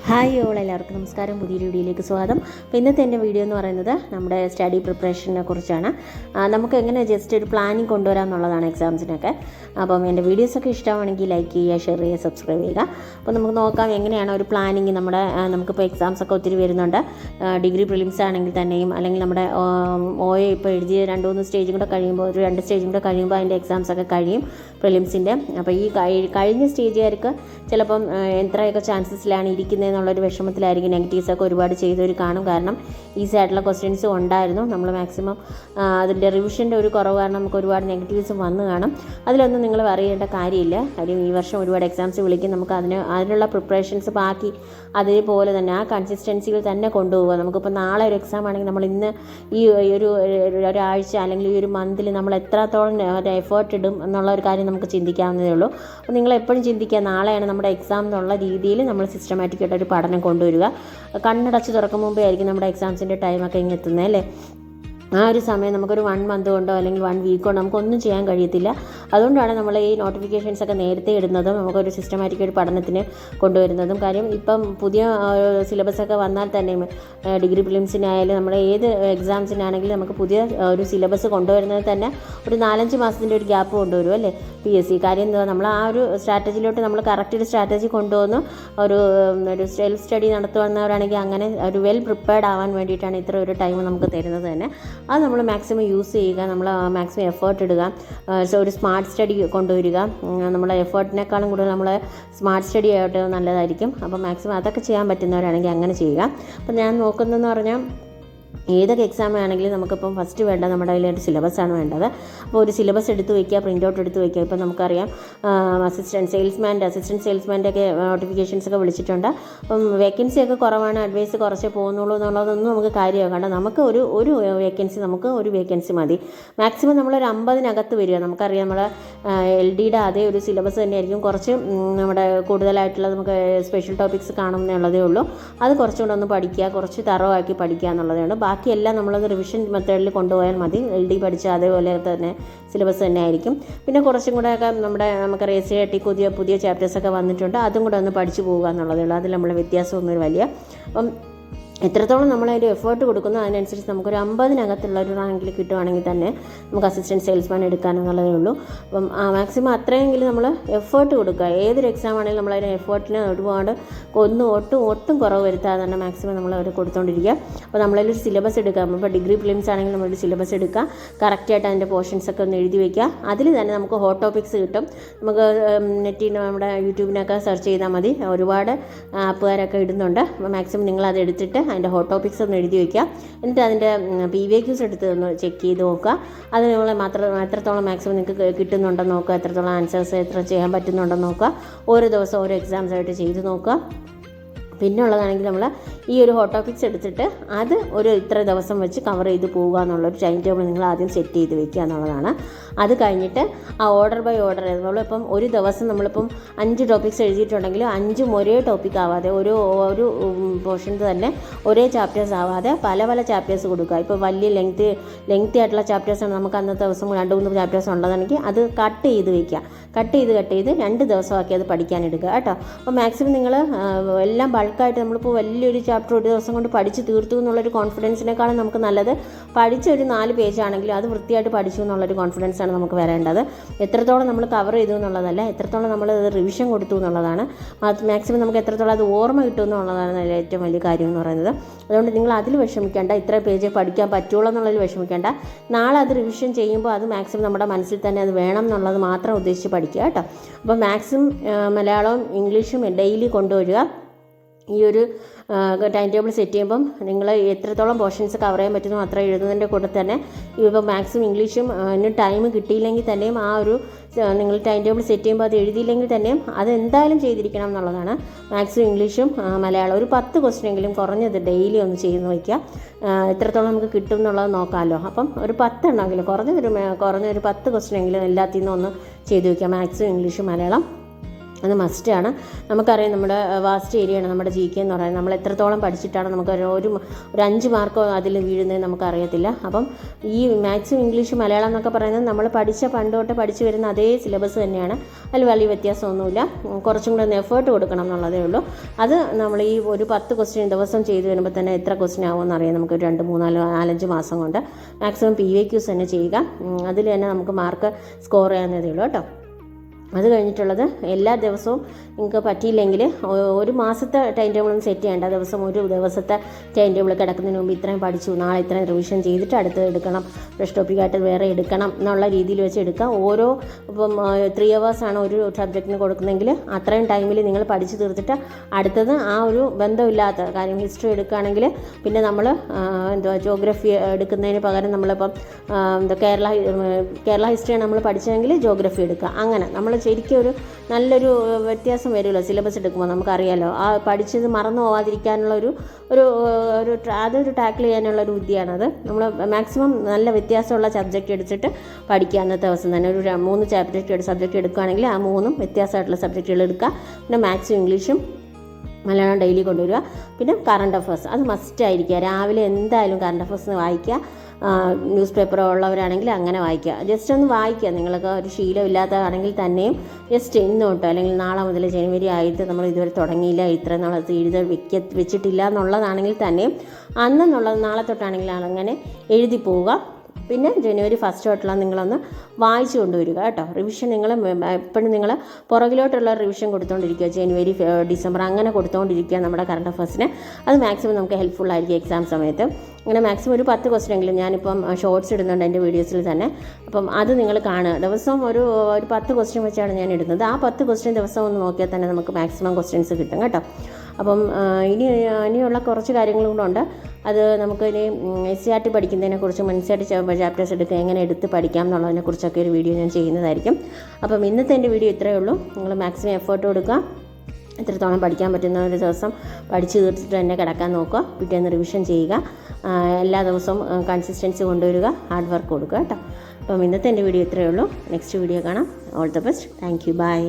Hi എല്ലാവർക്കും നമസ്കാരം. പുതിയൊരു വീഡിയോയിലേക്ക് സ്വാഗതം. അപ്പോൾ ഇന്നത്തെ എൻ്റെ വീഡിയോ എന്ന് പറയുന്നത് നമ്മുടെ സ്റ്റഡി പ്രിപ്പറേഷനെ കുറിച്ചാണ്. നമുക്ക് എങ്ങനെ ജസ്റ്റ് ഒരു പ്ലാനിങ് കൊണ്ടുവരാം എന്നുള്ളതാണ് എക്സാംസിനൊക്കെ. അപ്പം എൻ്റെ വീഡിയോസൊക്കെ ഇഷ്ടമാണെങ്കിൽ ലൈക്ക് ചെയ്യുക, ഷെയർ ചെയ്യുക, സബ്സ്ക്രൈബ് ചെയ്യുക. അപ്പോൾ നമുക്ക് നോക്കാം എങ്ങനെയാണ് ഒരു പ്ലാനിങ് നമുക്കിപ്പോൾ എക്സാംസൊക്കെ ഒത്തിരി വരുന്നുണ്ട്. ഡിഗ്രി പ്രിലിംസ് ആണെങ്കിൽ തന്നെയും, അല്ലെങ്കിൽ നമ്മുടെ OA ഇപ്പോൾ എഴുതിയ 2-3 സ്റ്റേജും കൂടെ കഴിയുമ്പോൾ, ഒരു 2 സ്റ്റേജും കൂടെ കഴിയുമ്പോൾ അതിൻ്റെ എക്സാംസൊക്കെ കഴിയും പ്രിലിംസിൻ്റെ. അപ്പോൾ ഈ കഴിഞ്ഞ സ്റ്റേജുകാർക്ക് ചിലപ്പം എത്രയൊക്കെ ചാൻസസിലാണ് ഇരിക്കുന്നത് എന്നുള്ളൊരു വിഷമത്തിലായിരിക്കും. നെഗറ്റീവ്സൊക്കെ ഒരുപാട് ചെയ്തവർ കാണും. കാരണം ഈസി ആയിട്ടുള്ള ക്വസ്റ്റ്യൻസും ഉണ്ടായിരുന്നു. നമ്മൾ മാക്സിമം അതിൻ്റെ റിവിഷൻ്റെ ഒരു കുറവ് കാരണം നമുക്ക് ഒരുപാട് നെഗറ്റീവ്സ് വന്നു കാണും. അതിലൊന്നും നിങ്ങൾ അറിയേണ്ട കാര്യമില്ല. കാര്യം ഈ വർഷം ഒരുപാട് എക്സാംസ് വിളിക്കും. നമുക്ക് അതിനുള്ള പ്രിപ്പറേഷൻസ് ബാക്കി അതേപോലെ തന്നെ ആ കൺസിസ്റ്റൻസിയിൽ തന്നെ കൊണ്ടുപോകുക. നമുക്കിപ്പോൾ നാളെ ഒരു എക്സാം ആണെങ്കിൽ നമ്മൾ ഇന്ന് ഈ ഒരാഴ്ച അല്ലെങ്കിൽ ഈ ഒരു മന്തിൽ നമ്മൾ എത്രത്തോളം ഒരു എഫേർട്ട് ഇടും എന്നുള്ള ഒരു കാര്യം നമുക്ക് ചിന്തിക്കാവുന്നതേ ഉള്ളൂ. അപ്പോൾ നിങ്ങൾ എപ്പോഴും ചിന്തിക്കുക, നാളെയാണ് നമ്മുടെ എക്സാം എന്നുള്ള രീതിയിൽ നമ്മൾ സിസ്റ്റമാറ്റിക്കായിട്ട് ഒരു പഠനം കൊണ്ടുവരിക. കണ്ണടച്ച് തുറക്കും മുമ്പേ ആയിരിക്കും നമ്മുടെ എക്സാംസിൻ്റെ ടൈമൊക്കെ ഇങ്ങ് എത്തുന്നത് അല്ലേ. ആ ഒരു സമയം നമുക്കൊരു 1 മന്ത് കൊണ്ടോ അല്ലെങ്കിൽ 1 വീക്ക് കൊണ്ടോ നമുക്കൊന്നും ചെയ്യാൻ കഴിയത്തില്ല. അതുകൊണ്ടാണ് നമ്മൾ ഈ നോട്ടിഫിക്കേഷൻസൊക്കെ നേരത്തെ ഇടുന്നതും നമുക്കൊരു സിസ്റ്റമാറ്റിക് ഒരു പഠനത്തിന് കൊണ്ടുവരുന്നതും. കാര്യം ഇപ്പം പുതിയ സിലബസൊക്കെ വന്നാൽ തന്നെയും ഡിഗ്രി പ്രിലിംസിനായാലും നമ്മൾ ഏത് എക്സാംസിനാണെങ്കിലും നമുക്ക് പുതിയ ഒരു സിലബസ് കൊണ്ടുവരുന്നത് തന്നെ ഒരു 4-5 മാസത്തിൻ്റെ ഒരു ഗ്യാപ്പ് കൊണ്ടുവരും അല്ലേ PSC. കാര്യം എന്താ, നമ്മൾ ആ ഒരു സ്ട്രാറ്റജിയിലോട്ട് നമ്മൾ കറക്റ്റ് ഒരു സ്ട്രാറ്റജി കൊണ്ടുവന്ന് ഒരു സെൽഫ് സ്റ്റഡി നടത്തുന്നവരാണെങ്കിൽ അങ്ങനെ ഒരു വെൽ പ്രിപ്പയർഡ് ആവാൻ വേണ്ടിയിട്ടാണ് ഇത്ര ഒരു ടൈം നമുക്ക് തരുന്നത് തന്നെ. അത് നമ്മൾ മാക്സിമം യൂസ് ചെയ്യുക, നമ്മൾ മാക്സിമം എഫേർട്ട് ഇടുക, ഒരു സ്മാർട്ട് സ്റ്റഡി കൊണ്ടുവരിക. നമ്മളെ എഫേർട്ടിനേക്കാളും കൂടുതൽ നമ്മൾ സ്മാർട്ട് സ്റ്റഡി ആയിട്ട് നല്ലതായിരിക്കും. അപ്പോൾ മാക്സിമം അതൊക്കെ ചെയ്യാൻ പറ്റുന്നവരാണെങ്കിൽ അങ്ങനെ ചെയ്യുക. അപ്പോൾ ഞാൻ നോക്കുന്നതെന്ന് പറഞ്ഞാൽ ഏതൊക്കെ എക്സാം ആണെങ്കിലും നമുക്കിപ്പം ഫസ്റ്റ് വേണ്ട നമ്മുടെ അതിലൊരു സിലബസാണ് വേണ്ടത്. അപ്പോൾ ഒരു സിലബസ് എടുത്ത് വയ്ക്കുക, പ്രിൻ്റ് ഔട്ട് എടുത്ത് വയ്ക്കുക. ഇപ്പം നമുക്കറിയാം അസിസ്റ്റൻറ്റ് സെയിൽസ്മാൻ്റെ ഒക്കെ നോട്ടിഫിക്കേഷൻസൊക്കെ വിളിച്ചിട്ടുണ്ട്. അപ്പം വേക്കൻസിയൊക്കെ കുറവാണ്, അഡ്വൈസ് കുറച്ച് പോകുന്നുള്ളൂ എന്നുള്ളതൊന്നും നമുക്ക് കാര്യമാകണ്ട. നമുക്ക് ഒരു വേക്കൻസി മതി. മാക്സിമം നമ്മളൊരു 50-നകത്ത് വരിക. നമുക്കറിയാം നമ്മുടെ LDയുടെ അതേ ഒരു സിലബസ് തന്നെയായിരിക്കും. കുറച്ച് നമ്മുടെ കൂടുതലായിട്ടുള്ള നമുക്ക് സ്പെഷ്യൽ ടോപ്പിക്സ് കാണുമെന്നുള്ളതേ ഉള്ളൂ. അത് കുറച്ചുകൂടെ ഒന്ന് പഠിക്കുക, കുറച്ച് തറവാക്കി പഠിക്കുക എന്നുള്ളതേ ഉള്ളൂ. ബാക്കിയെല്ലാം നമ്മളത് റിവിഷൻ മെത്തേഡിൽ കൊണ്ടുപോയാൽ മതി. LD പഠിച്ച അതേപോലെ തന്നെ സിലബസ് തന്നെ ആയിരിക്കും. പിന്നെ കുറച്ചും കൂടെയൊക്കെ നമുക്കറിയാം SAT പുതിയ ചാപ്റ്റേഴ്സൊക്കെ വന്നിട്ടുണ്ട്. അതും കൂടെ ഒന്ന് പഠിച്ചു പോകുക എന്നുള്ളതേ ഉള്ളൂ. അതിൽ നമ്മൾ വ്യത്യാസമൊന്നും വലിയ. അപ്പം എത്രത്തോളം നമ്മളതിൻ്റെ എഫേർട്ട് കൊടുക്കുന്നു അതിനനുസരിച്ച് നമുക്കൊരു 50-നകത്തുള്ള ഒരു റാങ്കിൽ കിട്ടുവാണെങ്കിൽ തന്നെ നമുക്ക് അസിസ്റ്റൻറ്റ് സെയിൽസ്മാൻ എടുക്കാനെന്നുള്ളതേ ഉള്ളൂ. അപ്പം മാക്സിമം അത്രയെങ്കിലും നമ്മൾ എഫേർട്ട് കൊടുക്കുക. ഏതൊരു എക്സാം ആണെങ്കിലും നമ്മളതിന് എഫേർട്ടിന് ഒരുപാട് ഒട്ടും കുറവ് വരുത്താതെ തന്നെ മാക്സിമം നമ്മൾ അവർ കൊടുത്തുകൊണ്ടിരിക്കുക. അപ്പോൾ നമ്മളതിലൊരു സിലബസ് എടുക്കുക. ഇപ്പോൾ ഡിഗ്രി പ്രിലിംസ് ആണെങ്കിൽ നമ്മളൊരു സിലബസ് എടുക്കുക, കറക്റ്റായിട്ട് അതിൻ്റെ പോർഷൻസൊക്കെ ഒന്ന് എഴുതി വയ്ക്കുക. അതിൽ തന്നെ നമുക്ക് ഹോട്ട് ടോപ്പിക്സ് കിട്ടും. നമുക്ക് നെറ്റിൽ നമ്മുടെ യൂട്യൂബിനൊക്കെ സെർച്ച് ചെയ്താൽ മതി, ഒരുപാട് ആപ്പുകാരൊക്കെ ഇടുന്നുണ്ട്. അപ്പോൾ മാക്സിമം നിങ്ങളത് എടുത്തിട്ട് അതിൻ്റെ ഹോട്ട് ടോപ്പിക്സ് ഒന്ന് എഴുതി വയ്ക്കുക. എന്നിട്ട് അതിൻ്റെ PVQs എടുത്ത് ഒന്ന് ചെക്ക് ചെയ്ത് നോക്കുക. അത് നിങ്ങൾ എത്രത്തോളം മാക്സിമം നിങ്ങൾക്ക് കിട്ടുന്നുണ്ടെന്ന് നോക്കുക, എത്രത്തോളം ആൻസേഴ്സ് എത്ര ചെയ്യാൻ പറ്റുന്നുണ്ടെന്ന് നോക്കുക. ഓരോ ദിവസം ഓരോ എക്സാംസായിട്ട് ചെയ്ത് നോക്കുക. പിന്നെ ഉള്ളതാണെങ്കിൽ നമ്മൾ ഈ ഒരു ഹോട്ട് ടോപ്പിക്സ് എടുത്തിട്ട് അത് ഒരു ഇത്ര ദിവസം വെച്ച് കവർ ചെയ്ത് പോവുക എന്നുള്ളൊരു ടൈം ടേബിൾ നിങ്ങൾ ആദ്യം സെറ്റ് ചെയ്ത് വെക്കുക എന്നുള്ളതാണ്. അത് കഴിഞ്ഞിട്ട് ആ ഓർഡർ ബൈ ഓർഡർ നമ്മളിപ്പം ഒരു ദിവസം നമ്മളിപ്പം 5 ടോപ്പിക്സ് എഴുതിയിട്ടുണ്ടെങ്കിൽ 5ഉം ഒരേ ടോപ്പിക് ആവാതെ ഒരു പോർഷൻസ് തന്നെ ഒരേ ചാപ്റ്റേഴ്സ് ആവാതെ പല ചാപ്റ്റേഴ്സ് കൊടുക്കുക. ഇപ്പോൾ വലിയ ലെങ്തി ആയിട്ടുള്ള ചാപ്റ്റേഴ്സാണ് നമുക്ക് അന്നത്തെ ദിവസം 2-3 ചാപ്റ്റേഴ്സ് ഉള്ളതാണെങ്കിൽ അത് കട്ട് ചെയ്ത് വയ്ക്കുക. കട്ട് ചെയ്ത് 2 ദിവസമാക്കി അത് പഠിക്കാനെടുക്കുക കേട്ടോ. അപ്പോൾ മാക്സിമം നിങ്ങൾ എല്ലാം ബൾക്കായിട്ട് നമ്മളിപ്പോൾ വലിയൊരു ചാപ്റ്റർ ഒരു ദിവസം കൊണ്ട് പഠിച്ച് തീർത്തു എന്നുള്ളൊരു കോൺഫിഡൻസിനേക്കാളും നമുക്ക് നല്ലത് പഠിച്ചൊരു 4 പേജാണെങ്കിലും അത് വൃത്തിയായിട്ട് പഠിച്ചു എന്നുള്ളൊരു കോൺഫിഡൻസാണ് നമുക്ക് വരേണ്ടത്. എത്രത്തോളം നമ്മൾ കവർ ചെയ്തു എന്നുള്ളതല്ല, എത്രത്തോളം നമ്മൾ റിവിഷൻ കൊടുത്തു എന്നുള്ളതാണ്. മാക്സിമം നമുക്ക് എത്രത്തോളം അത് ഓർമ്മ കിട്ടും എന്നുള്ളതാണ് ഏറ്റവും വലിയ കാര്യം എന്ന് പറയുന്നത്. അതുകൊണ്ട് നിങ്ങൾ അതിൽ വിഷമിക്കേണ്ട, ഇത്ര പേജ് പഠിക്കാൻ പറ്റുള്ളൂ എന്നുള്ളതിൽ വിഷമിക്കേണ്ട. നാളെ അത് റിവിഷൻ ചെയ്യുമ്പോൾ അത് മാക്സിമം നമ്മുടെ മനസ്സിൽ തന്നെ അത് വേണം എന്നുള്ളത് മാത്രം ഉദ്ദേശിച്ച് പഠിക്കുക കേട്ടോ. അപ്പോൾ മാക്സിമം മലയാളവും ഇംഗ്ലീഷും ഡെയിലി കൊണ്ടുവരിക. ഈ ഒരു ടൈം ടേബിൾ സെറ്റ് ചെയ്യുമ്പം നിങ്ങൾ എത്രത്തോളം പോർഷൻസ് കവർ ചെയ്യാൻ പറ്റുന്നോ അത്ര എഴുതുന്നതിൻ്റെ കൂടെ തന്നെ ഇപ്പോൾ മാക്സിമം ഇംഗ്ലീഷും അതിന് ടൈം കിട്ടിയില്ലെങ്കിൽ തന്നെയും ആ ഒരു നിങ്ങൾ ടൈം ടേബിൾ സെറ്റ് ചെയ്യുമ്പോൾ അത് എഴുതിയില്ലെങ്കിൽ തന്നെയും അത് എന്തായാലും ചെയ്തിരിക്കണം എന്നുള്ളതാണ്. മാക്സിമം ഇംഗ്ലീഷും മലയാളം ഒരു 10 ക്വസ്റ്റ്യനെങ്കിലും കുറഞ്ഞത് ഡെയിലി ഒന്ന് ചെയ്ത് വയ്ക്കുക. എത്രത്തോളം നമുക്ക് കിട്ടും എന്നുള്ളത് നോക്കാമല്ലോ. അപ്പം ഒരു 10 എണ്ണമെങ്കിലും കുറഞ്ഞൊരു 10 ക്വസ്റ്റ്യനെങ്കിലും എല്ലാത്തിൽ നിന്നും ഒന്ന് ചെയ്ത് വയ്ക്കുക, മാക്സിമം ഇംഗ്ലീഷും മലയാളം. അത് മസ്റ്റാണ്. നമുക്കറിയാം നമ്മുടെ വാസ്റ്റ് ഏരിയയാണ് നമ്മുടെ GK എന്ന് പറയുന്നത്. നമ്മൾ എത്രത്തോളം പഠിച്ചിട്ടാണ് നമുക്ക് ഒരു 5 മാർക്കോ അതിൽ വീഴുന്നത് നമുക്കറിയത്തില്ല. അപ്പം ഈ മാത്സും ഇംഗ്ലീഷും മലയാളം എന്നൊക്കെ പറയുന്നത് നമ്മൾ പണ്ട് തൊട്ട് പഠിച്ചു വരുന്ന അതേ സിലബസ് തന്നെയാണ്. അതിൽ വലിയ വ്യത്യാസമൊന്നുമില്ല. കുറച്ചും കൂടെ ഒന്ന് എഫേർട്ട് കൊടുക്കണം എന്നുള്ളതേ ഉള്ളൂ. അത് നമ്മൾ ഈ ഒരു 10 ക്വസ്റ്റ്യൻ ദിവസം ചെയ്ത് വരുമ്പോൾ തന്നെ എത്ര ക്വസ്റ്റ്യൻ ആവുമെന്ന് അറിയാം. നമുക്ക് 2, 3, 4, 5 മാസം കൊണ്ട് മാക്സിമം PYQs തന്നെ ചെയ്യുക. അതിൽ തന്നെ നമുക്ക് മാർക്ക് സ്കോർ ചെയ്യാവുന്നതേ ഉള്ളൂ കേട്ടോ. അത് കഴിഞ്ഞിട്ടുള്ളത് എല്ലാ ദിവസവും നിങ്ങൾക്ക് പറ്റിയില്ലെങ്കിൽ ഒരു മാസത്തെ ടൈം ടേബിളൊന്നും സെറ്റ് ചെയ്യേണ്ട. ഒരു ദിവസത്തെ ടൈം ടേബിൾ കിടക്കുന്നതിന് മുമ്പ് ഇത്രയും പഠിച്ചു, നാളെ ഇത്രയും റിവിഷൻ ചെയ്തിട്ട് അടുത്ത് എടുക്കണം, ഫ്രഷ് ടോപ്പിക്കായിട്ട് വേറെ എടുക്കണം എന്നുള്ള രീതിയിൽ വെച്ച് എടുക്കാം. ഇപ്പം 3 hours ആണ് ഒരു സബ്ജക്റ്റിന് കൊടുക്കുന്നതെങ്കിൽ അത്രയും ടൈമിൽ നിങ്ങൾ പഠിച്ചു തീർത്തിട്ട് അടുത്തത് ആ ഒരു ബന്ധമില്ലാത്ത കാര്യം ഹിസ്റ്ററി എടുക്കുകയാണെങ്കിൽ പിന്നെ നമ്മൾ ജോഗ്രഫി എടുക്കുന്നതിന് പകരം നമ്മളിപ്പം കേരള ഹിസ്റ്ററിയാണ് നമ്മൾ പഠിച്ചതെങ്കിൽ ജോഗ്രഫി എടുക്കുക. അങ്ങനെ നമ്മൾ ശരിക്കും ഒരു നല്ലൊരു വ്യത്യാസം വരുമല്ലോ സിലബസ് എടുക്കുമ്പോൾ. നമുക്കറിയാമല്ലോ ആ പഠിച്ചത് മറന്നു പോകാതിരിക്കാനുള്ള അതൊരു ടാക്കിൾ ചെയ്യാനുള്ളൊരു വിദ്യയാണത്. നമ്മൾ മാക്സിമം നല്ല വ്യത്യാസമുള്ള സബ്ജക്റ്റ് എടുത്തിട്ട് പഠിക്കുക. അന്നത്തെ ദിവസം തന്നെ ഒരു 3 സബ്ജക്റ്റ് എടുക്കുകയാണെങ്കിൽ ആ 3 വ്യത്യാസമായിട്ടുള്ള സബ്ജക്റ്റുകൾ എടുക്കുക. പിന്നെ മാത്സും ഇംഗ്ലീഷും മലയാളം ഡെയിലി കൊണ്ടുവരിക. പിന്നെ കറണ്ട് അഫേഴ്സ് അത് മസ്റ്റായിരിക്കുക. രാവിലെ എന്തായാലും കറണ്ട് അഫേഴ്സ് വായിക്കുക. ന്യൂസ് പേപ്പർ ഉള്ളവരാണെങ്കിൽ അങ്ങനെ വായിക്കുക. ജസ്റ്റ് ഒന്ന് വായിക്കുക. നിങ്ങൾക്ക് ഒരു ശീലമില്ലാത്തതാണെങ്കിൽ തന്നെയും ജസ്റ്റ് ഇന്ന് തൊട്ട് അല്ലെങ്കിൽ നാളെ മുതൽ ജനുവരി ആയിട്ട് നമ്മൾ ഇതുവരെ തുടങ്ങിയില്ല, ഇത്ര നാളെ വെച്ചിട്ടില്ല എന്നുള്ളതാണെങ്കിൽ തന്നെയും അന്നെന്നുള്ളത് നാളെ തൊട്ടാണെങ്കിൽ അങ്ങനെ എഴുതി പോവുക. പിന്നെ ജനുവരി 1 തൊട്ടുള്ള നിങ്ങളൊന്ന് വായിച്ചു കൊണ്ടുവരിക കേട്ടോ. റിവിഷൻ നിങ്ങൾ എപ്പോഴും നിങ്ങൾ പുറകിലോട്ടുള്ള റിവിഷൻ കൊടുത്തുകൊണ്ടിരിക്കുക. ജനുവരി, ഡിസംബർ അങ്ങനെ കൊടുത്തുകൊണ്ടിരിക്കുക നമ്മുടെ കറണ്ട് അഫേഴ്സിന്. അത് മാക്സിമം നമുക്ക് ഹെൽപ്ഫുൾ ആയിരിക്കും എക്സാം സമയത്ത്. അങ്ങനെ മാക്സിമം ഒരു 10 ക്വസ്റ്റ്യൻ എങ്കിലും ഞാനിപ്പം ഷോർട്സ് ഇടുന്നുണ്ട് എൻ്റെ വീഡിയോസിൽ തന്നെ. അപ്പം അത് നിങ്ങൾ കാണുക. ദിവസം ഒരു 10 ക്വസ്റ്റ്യൻ വെച്ചാണ് ഞാൻ ഇടുന്നത്. ആ 10 ക്വസ്റ്റ്യൻ ദിവസം ഒന്ന് നോക്കിയാൽ തന്നെ നമുക്ക് മാക്സിമം ക്വസ്റ്റ്യൻസ് കിട്ടും കേട്ടോ. അപ്പം ഇനിയുള്ള കുറച്ച് കാര്യങ്ങളും കൂടെ ഉണ്ട്. അത് നമുക്കിനി SCERT പഠിക്കുന്നതിനെക്കുറിച്ച് MNCERT ചാപ്റ്റേഴ്സ് എങ്ങനെ എടുത്ത് പഠിക്കാം എന്നുള്ളതിനെക്കുറിച്ചൊക്കെ ഒരു വീഡിയോ ഞാൻ ചെയ്യുന്നതായിരിക്കും. അപ്പം ഇന്നത്തെ എൻ്റെ വീഡിയോ ഇത്രയേ ഉള്ളൂ. നിങ്ങൾ മാക്സിമം എഫേർട്ട് കൊടുക്കുക. എത്രത്തോളം പഠിക്കാൻ പറ്റുന്ന ഒരു ദിവസം പഠിച്ചു തീർത്തിട്ട് തന്നെ കിടക്കാൻ നോക്കുക. പിറ്റേന്ന് റിവിഷൻ ചെയ്യുക. എല്ലാ ദിവസവും കൺസിസ്റ്റൻസി കൊണ്ടുവരിക. ഹാർഡ് വർക്ക് കൊടുക്കുക കേട്ടോ. അപ്പം ഇന്നത്തെ എൻ്റെ വീഡിയോ ഇത്രയേ ഉള്ളൂ. നെക്സ്റ്റ് വീഡിയോ കാണാം. All the best. Thank you. By.